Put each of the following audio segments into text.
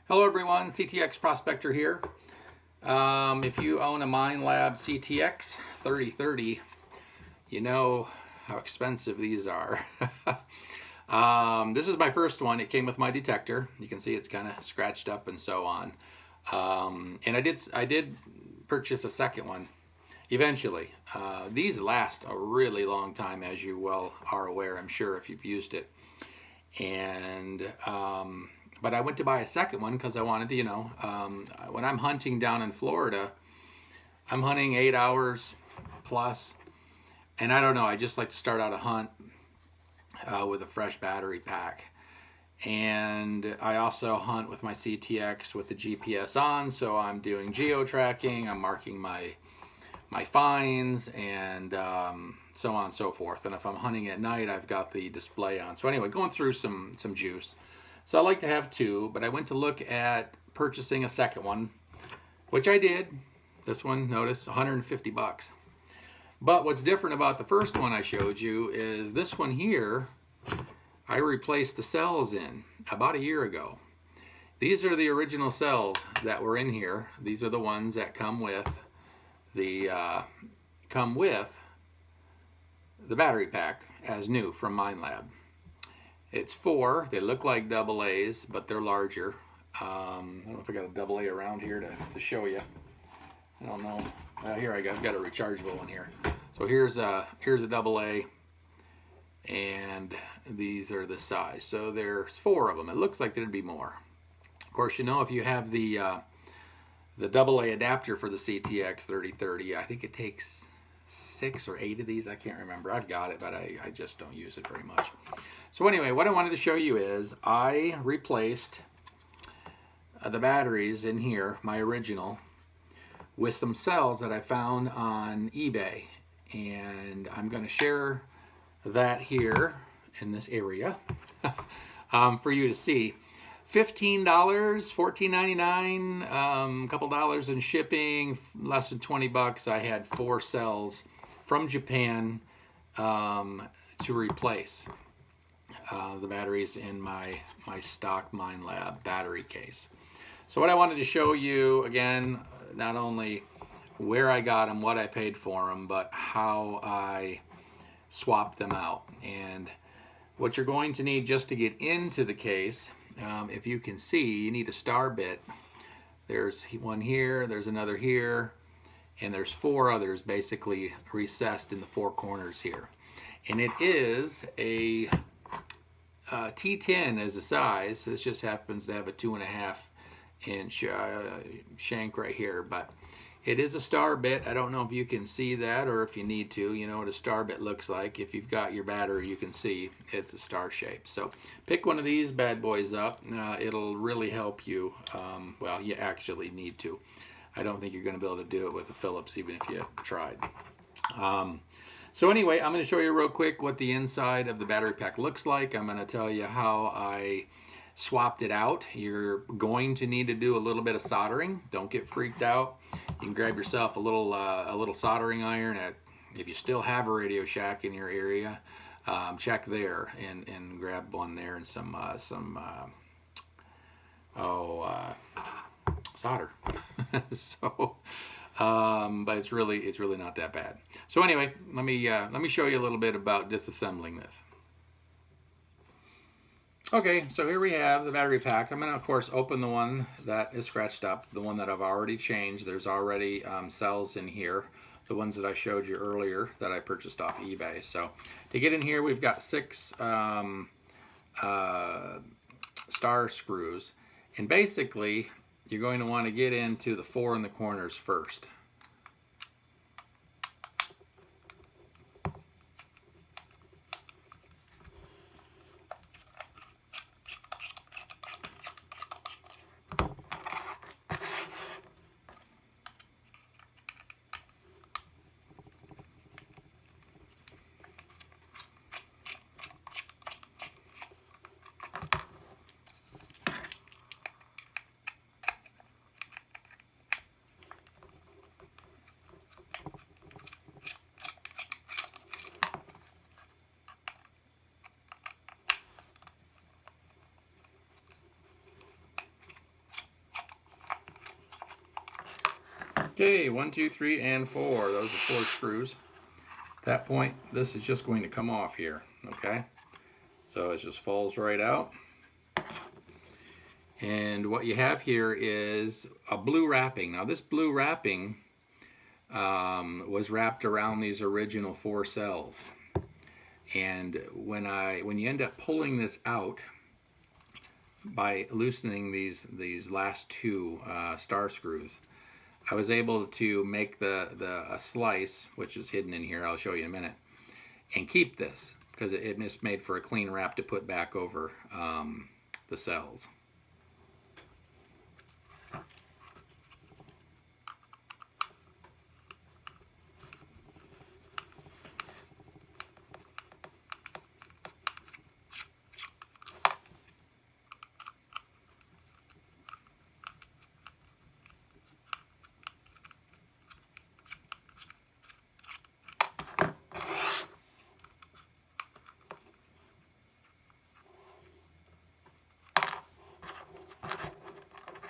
Hello everyone, CTX Prospector here. If you own a Minelab CTX-3030, you know how expensive these are. This is my first one. It came with my detector. You can see it's kind of scratched up and so on. And I did purchase a second one eventually. These last a really long time, as you well are aware, I'm sure, if you've used it. And but I went to buy a second one because I wanted to, when I'm hunting down in Florida, I'm hunting 8 hours plus, and I don't know, I just like to start out a hunt with a fresh battery pack. And I also hunt with my CTX with the GPS on, so I'm doing geo tracking, I'm marking my finds, and so on and so forth. And if I'm hunting at night, I've got the display on. So anyway, going through some juice. So I like to have two, but I went to look at purchasing a second one, which I did. This one, notice, 150 bucks. But what's different about the first one I showed you is this one here, I replaced the cells in about a year ago. These are the original cells that were in here. These are the ones that come with the battery pack as new from Minelab. It's 4. They look like double A's, but they're larger. I don't know if I got a double A around here to show you. I don't know. Here I've got a rechargeable one here. So here's a double A, and these are the size. So there's 4 of them. It looks like there'd be more. Of course, if you have the double A adapter for the CTX 3030, I think it takes 6 or 8 of these. I can't remember. I've got it, but I just don't use it very much. So anyway, what I wanted to show you is I replaced the batteries in here, my original, with some cells that I found on eBay. And I'm going to share that here in this area for you to see. $15, $14.99, a couple dollars in shipping, less than 20 bucks. I had 4 cells from Japan to replace the batteries in my stock Minelab battery case. So what I wanted to show you, again, not only where I got them, what I paid for them, but how I swapped them out. And what you're going to need just to get into the case, if you can see, you need a star bit. There's one here, there's another here, and there's 4 others basically recessed in the 4 corners here. And it is a T10 as a size. This just happens to have a 2.5 inch shank right here, but it is a star bit. I don't know if you can see that or if you need to. You know what a star bit looks like. If you've got your battery, you can see it's a star shape. So pick one of these bad boys up. It'll really help you. Well, you actually need to. I don't think you're going to be able to do it with a Phillips, even if you tried. So anyway, I'm going to show you real quick what the inside of the battery pack looks like. I'm going to tell you how I swapped it out. You're going to need to do a little bit of soldering. Don't get freaked out. You can grab yourself a little soldering iron. If you still have a Radio Shack in your area, check there and grab one there and some solder. So, but it's really not that bad. So anyway, let me show you a little bit about disassembling this. Okay, so here we have the battery pack. I'm going to, of course, open the one that is scratched up, the one that I've already changed. There's already cells in here, the ones that I showed you earlier that I purchased off eBay. So to get in here, we've got 6 star screws. And basically, you're going to want to get into the 4 in the corners first. Okay, 1, 2, 3, and 4. Those are 4 screws. At that point, this is just going to come off here, okay? So it just falls right out. And what you have here is a blue wrapping. Now this blue wrapping was wrapped around these original 4 cells. And when you end up pulling this out by loosening these last 2 star screws, I was able to make a slice, which is hidden in here, I'll show you in a minute, and keep this, because it just made for a clean wrap to put back over the cells.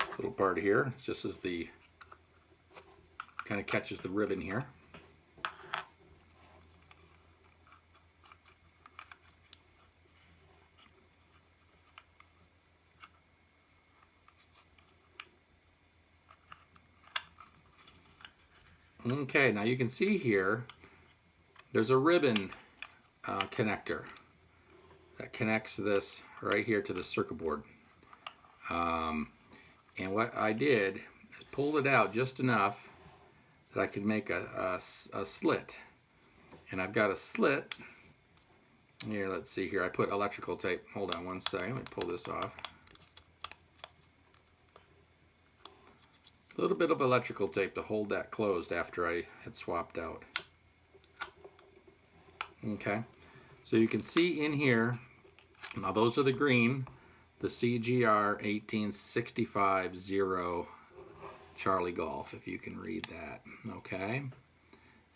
This little part here, it's just as the kind of catches the ribbon here. Okay, now you can see here there's a ribbon connector that connects this right here to the circuit board. And what I did is pulled it out just enough that I could make a slit. And I've got a slit here. Let's see here. I put electrical tape. Hold on one second. Let me pull this off. A little bit of electrical tape to hold that closed after I had swapped out. Okay, so you can see in here, now those are the green, the CGR 18650 Charlie Golf, if you can read that, okay?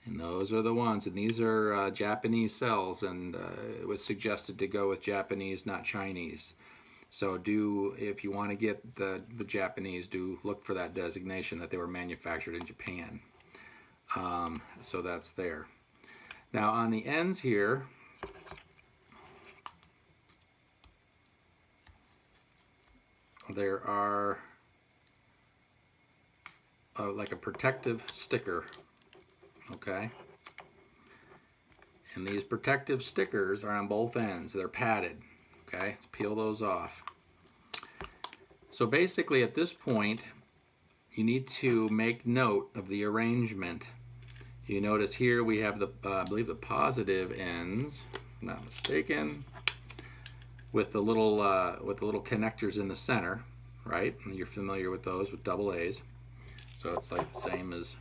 And those are the ones, and these are Japanese cells, and it was suggested to go with Japanese, not Chinese. So if you want to get the Japanese, do look for that designation that they were manufactured in Japan. So that's there. Now on the ends here, there are like a protective sticker, okay? And these protective stickers are on both ends. They're padded, okay? Let's peel those off. So basically at this point, you need to make note of the arrangement. You notice here we have the, I believe the positive ends, if I'm not mistaken, with the little connectors in the center, right? And you're familiar with those with double A's. So it's like the same as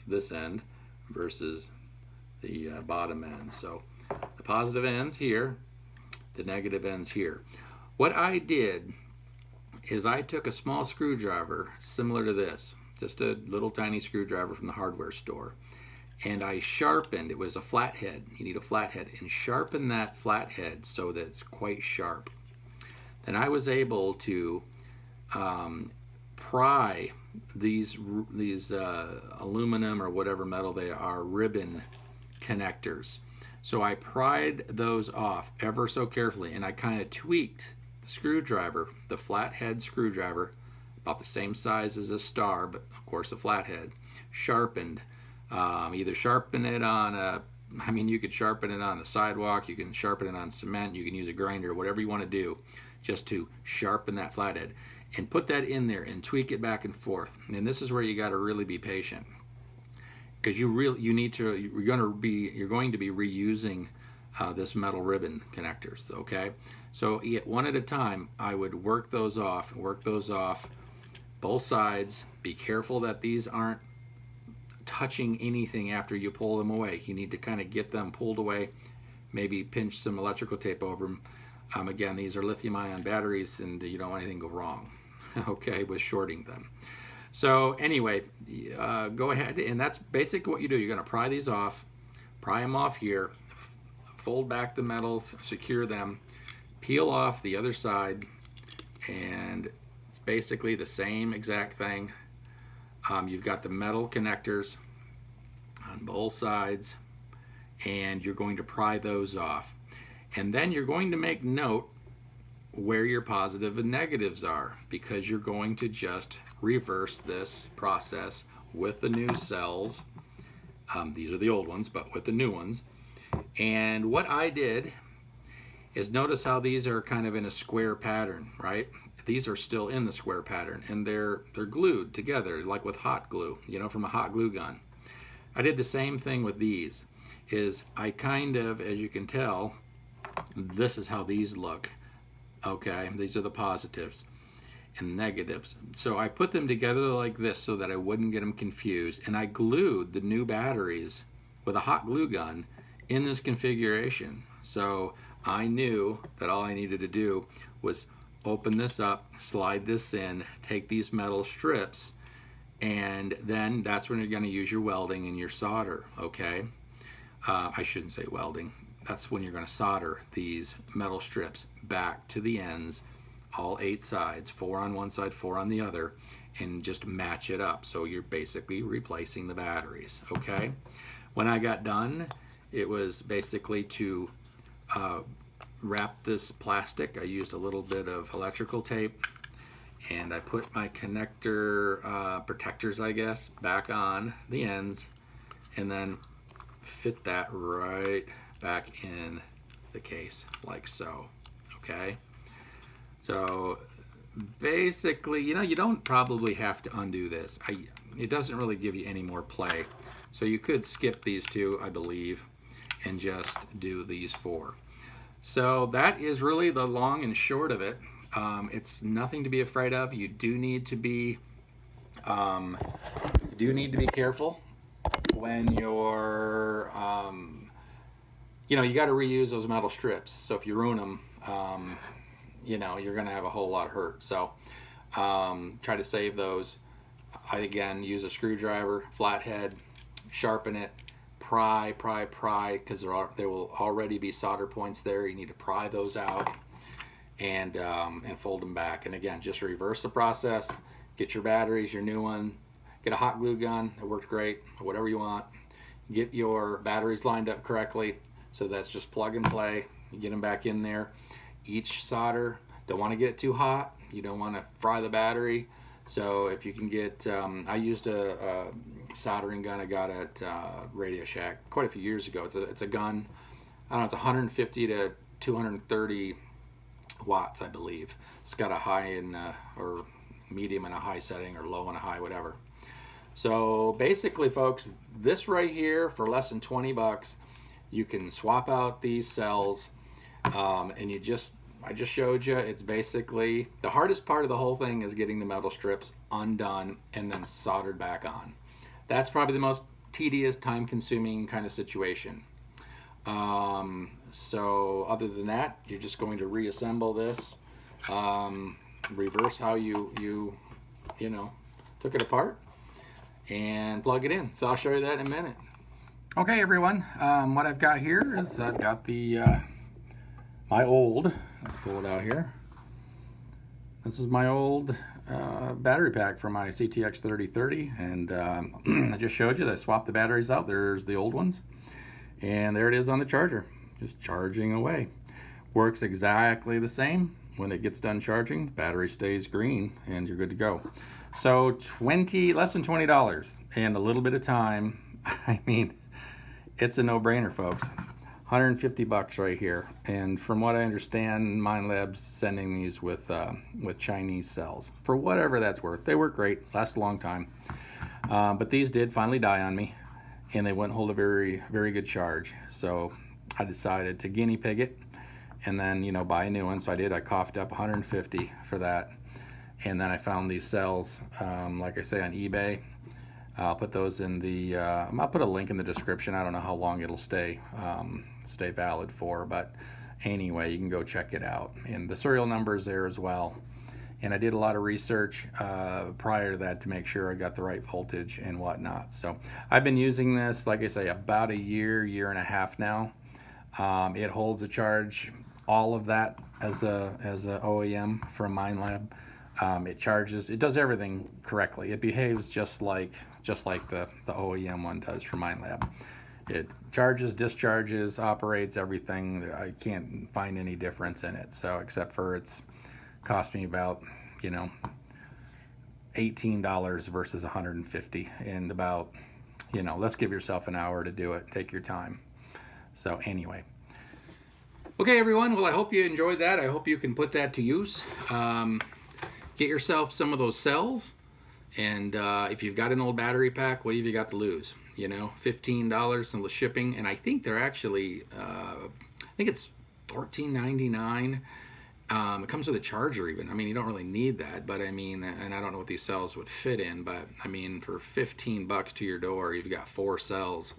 this end versus the bottom end. So the positive ends here, the negative ends here. What I did is I took a small screwdriver similar to this, just a little tiny screwdriver from the hardware store, and I sharpened, it was a flathead, you need a flathead, and sharpen that flathead so that it's quite sharp. Then I was able to pry these aluminum or whatever metal they are, ribbon connectors. So I pried those off ever so carefully, and I kind of tweaked the screwdriver, the flathead screwdriver, about the same size as a star, but of course a flathead, sharpened. Either sharpen it on you could sharpen it on the sidewalk, you can sharpen it on cement, you can use a grinder, whatever you want to do, just to sharpen that flathead. And put that in there and tweak it back and forth. And this is where you got to really be patient, because you're going to be reusing this metal ribbon connectors. Okay, so one at a time, I would work those off, both sides. Be careful that these aren't touching anything after you pull them away. You need to kind of get them pulled away, maybe pinch some electrical tape over them. Again, these are lithium-ion batteries, and you don't want anything to go wrong, okay, with shorting them. So anyway, go ahead, and that's basically what you do. You're going to pry these off, pry them off here, fold back the metals, secure them, peel off the other side, and it's basically the same exact thing. You've got the metal connectors on both sides, and you're going to pry those off. And then you're going to make note where your positive and negatives are, because you're going to just reverse this process with the new cells. These are the old ones, but with the new ones. And what I did is, notice how these are kind of in a square pattern, right? These are still in the square pattern, and they're glued together like with hot glue, you know, from a hot glue gun. I did the same thing with these. I kind of, as you can tell, this is how these look. Okay, these are the positives and negatives. So I put them together like this so that I wouldn't get them confused, and I glued the new batteries with a hot glue gun in this configuration. So I knew that all I needed to do was open this up, slide this in, take these metal strips, and then that's when you're going to use your welding and your solder, okay? I shouldn't say welding. That's when you're going to solder these metal strips back to the ends, all 8 sides, 4 on one side, 4 on the other, and just match it up. So you're basically replacing the batteries, okay? When I got done, it was basically to wrap this plastic. I used a little bit of electrical tape, and I put my connector protectors, I guess, back on the ends, and then fit that right back in the case like so, okay? So basically, you know, you don't probably have to undo this. It doesn't really give you any more play. So you could skip these 2, I believe, and just do these 4. So that is really the long and short of it. It's nothing to be afraid of. You do need to be careful when you're, you know, you got to reuse those metal strips. So if you ruin them, you know, you're going to have a whole lot of hurt. So try to save those. I, again, use a screwdriver, flathead, sharpen it, pry, because there will already be solder points there. You need to pry those out and fold them back. And again, just reverse the process. Get your batteries, your new one. Get a hot glue gun. It worked great. Whatever you want. Get your batteries lined up correctly. So that's just plug and play. You get them back in there. Each solder, don't want to get it too hot. You don't want to fry the battery. So if you can get, I used a soldering gun I got at Radio Shack quite a few years ago. It's a gun. I don't know, it's 150 to 230 watts, I believe. It's got a high and or medium and a high setting, or low and a high, whatever. So basically, folks, this right here for less than 20 bucks, you can swap out these cells, and I just showed you. It's basically, the hardest part of the whole thing is getting the metal strips undone and then soldered back on. That's probably the most tedious, time-consuming kind of situation. So other than that, you're just going to reassemble this, reverse how you know, took it apart, and plug it in. So I'll show you that in a minute. Okay, everyone, what I've got here is I've got the my old, let's pull it out here. This is my old battery pack for my CTX-3030, and I just showed you that I swapped the batteries out. There's the old ones, and there it is on the charger, just charging away. Works exactly the same. When it gets done charging, the battery stays green, and you're good to go. So less than $20 and a little bit of time. I mean, it's a no-brainer, folks. 150 bucks right here. And from what I understand, Minelab's sending these with Chinese cells for whatever that's worth. They work great, last a long time. But these did finally die on me, and they wouldn't hold a very, very good charge. So I decided to guinea pig it and then, you know, buy a new one. So I did. I coughed up 150 for that. And then I found these cells, like I say, on eBay. I'll put those in the, I'll put a link in the description. I don't know how long it'll stay valid for, but anyway, you can go check it out. And the serial number is there as well. And I did a lot of research prior to that to make sure I got the right voltage and whatnot. So I've been using this, like I say, about a year and a half now. It holds a charge, all of that as a OEM from Minelab. It charges, it does everything correctly. It behaves just like the OEM one does for Minelab. It charges, discharges, operates, everything. I can't find any difference in it. So except for it's cost me about, you know, $18 versus $150, and about, you know, let's give yourself an hour to do it. Take your time. So anyway. Okay, everyone. Well, I hope you enjoyed that. I hope you can put that to use. Get yourself some of those cells, and if you've got an old battery pack, what have you got to lose? You know, $15 and the shipping, and I think they're actually, I think it's $14.99. It comes with a charger even. I mean, you don't really need that, but I mean, and I don't know what these cells would fit in, but I mean, for 15 bucks to your door, you've got 4 cells.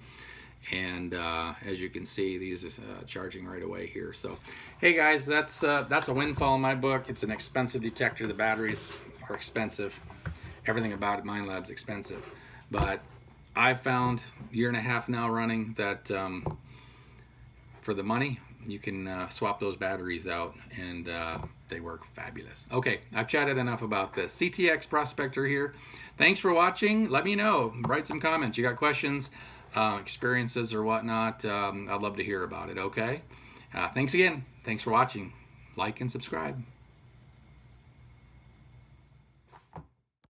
And as you can see, these is charging right away here. So, hey guys, that's a windfall in my book. It's an expensive detector. The batteries are expensive. Everything about it, Minelab's expensive. But I've found, 1.5 years now running, that for the money, you can swap those batteries out, and they work fabulous. Okay, I've chatted enough about this. CTX Prospector here. Thanks for watching. Let me know. Write some comments. You got questions, experiences, or whatnot. I'd love to hear about it, okay? Thanks again. Thanks for watching. Like and subscribe.